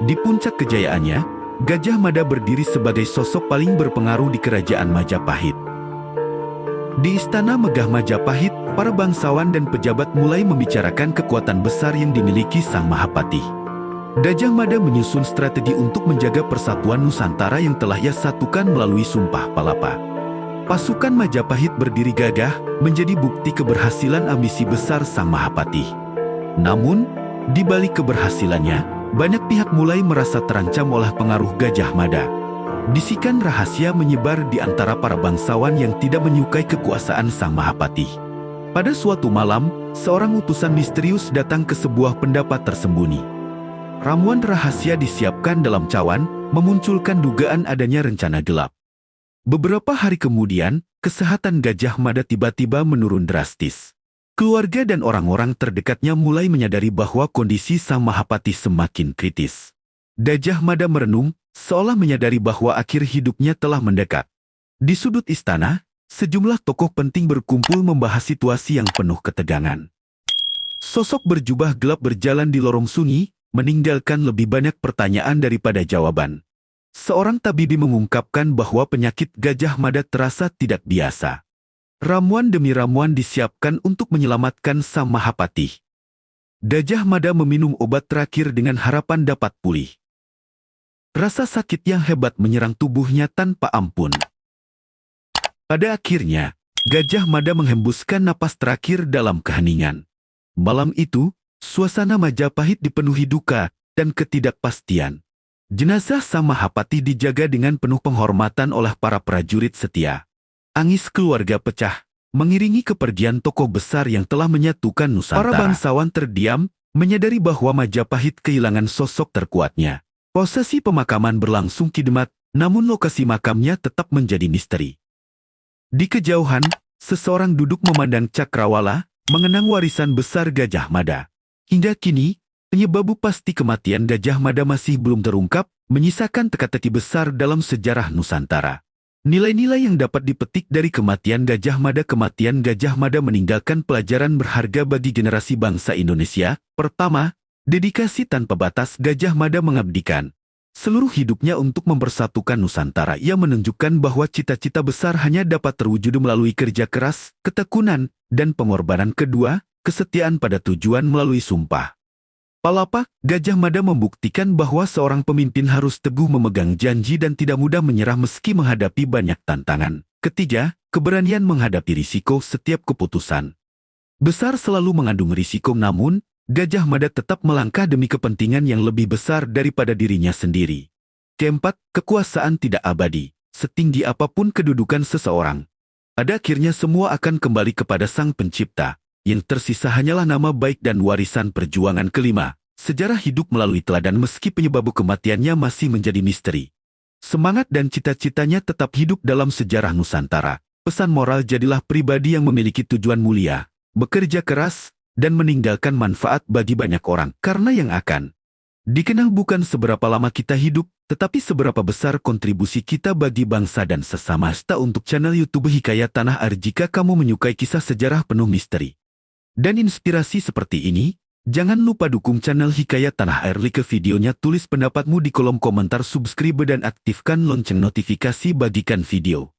Di puncak kejayaannya, Gajah Mada berdiri sebagai sosok paling berpengaruh di kerajaan Majapahit. Di istana megah Majapahit, para bangsawan dan pejabat mulai membicarakan kekuatan besar yang dimiliki Sang Mahapatih. Gajah Mada menyusun strategi untuk menjaga persatuan Nusantara yang telah ia satukan melalui Sumpah Palapa. Pasukan Majapahit berdiri gagah, menjadi bukti keberhasilan ambisi besar Sang Mahapatih. Namun, di balik keberhasilannya, banyak pihak mulai merasa terancam oleh pengaruh Gajah Mada. Bisikan rahasia menyebar di antara para bangsawan yang tidak menyukai kekuasaan Sang Mahapatih. Pada suatu malam, seorang utusan misterius datang ke sebuah pendapat tersembunyi. Ramuan rahasia disiapkan dalam cawan, memunculkan dugaan adanya rencana gelap. Beberapa hari kemudian, kesehatan Gajah Mada tiba-tiba menurun drastis. Keluarga dan orang-orang terdekatnya mulai menyadari bahwa kondisi Sang Mahapatih semakin kritis. Gajah Mada merenung, seolah menyadari bahwa akhir hidupnya telah mendekat. Di sudut istana, sejumlah tokoh penting berkumpul membahas situasi yang penuh ketegangan. Sosok berjubah gelap berjalan di lorong sunyi, meninggalkan lebih banyak pertanyaan daripada jawaban. Seorang tabibi mengungkapkan bahwa penyakit Gajah Mada terasa tidak biasa. Ramuan demi ramuan disiapkan untuk menyelamatkan Sang Mahapatih. Gajah Mada meminum obat terakhir dengan harapan dapat pulih. Rasa sakit yang hebat menyerang tubuhnya tanpa ampun. Pada akhirnya, Gajah Mada menghembuskan napas terakhir dalam keheningan. Malam itu, suasana Majapahit dipenuhi duka dan ketidakpastian. Jenazah Sang Mahapatih dijaga dengan penuh penghormatan oleh para prajurit setia. Angis keluarga pecah, mengiringi kepergian tokoh besar yang telah menyatukan Nusantara. Para bangsawan terdiam, menyadari bahwa Majapahit kehilangan sosok terkuatnya. Prosesi pemakaman berlangsung khidmat, namun lokasi makamnya tetap menjadi misteri. Di kejauhan, seseorang duduk memandang cakrawala, mengenang warisan besar Gajah Mada. Hingga kini, penyebab pasti kematian Gajah Mada masih belum terungkap, menyisakan teka-teki besar dalam sejarah Nusantara. Nilai-nilai yang dapat dipetik dari kematian Gajah Mada meninggalkan pelajaran berharga bagi generasi bangsa Indonesia. Pertama, dedikasi tanpa batas. Gajah Mada mengabdikan seluruh hidupnya untuk mempersatukan Nusantara. Ia menunjukkan bahwa cita-cita besar hanya dapat terwujud melalui kerja keras, ketekunan, dan pengorbanan. Kedua, kesetiaan pada tujuan melalui Sumpah Palapa. Gajah Mada membuktikan bahwa seorang pemimpin harus teguh memegang janji dan tidak mudah menyerah meski menghadapi banyak tantangan. Ketiga, keberanian menghadapi risiko. Setiap keputusan besar selalu mengandung risiko, namun Gajah Mada tetap melangkah demi kepentingan yang lebih besar daripada dirinya sendiri. Keempat, kekuasaan tidak abadi. Setinggi apapun kedudukan seseorang, pada akhirnya semua akan kembali kepada Sang Pencipta. Yang tersisa hanyalah nama baik dan warisan perjuangan. Kelima, sejarah hidup melalui teladan. Meski penyebab kematiannya masih menjadi misteri, semangat dan cita-citanya tetap hidup dalam sejarah Nusantara. Pesan moral: jadilah pribadi yang memiliki tujuan mulia, bekerja keras, dan meninggalkan manfaat bagi banyak orang. Karena yang akan dikenang bukan seberapa lama kita hidup, tetapi seberapa besar kontribusi kita bagi bangsa dan sesama. Untuk channel YouTube Hikayat Tanah Air. Jika kamu menyukai kisah sejarah penuh misteri dan inspirasi seperti ini, jangan lupa dukung channel Hikayat Tanah Air. Like videonya, tulis pendapatmu di kolom komentar, subscribe dan aktifkan lonceng notifikasi, bagikan video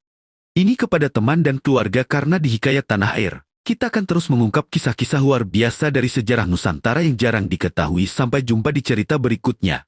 ini kepada teman dan keluarga karena di Hikayat Tanah Air, kita akan terus mengungkap kisah-kisah luar biasa dari sejarah Nusantara yang jarang diketahui. Sampai jumpa di cerita berikutnya.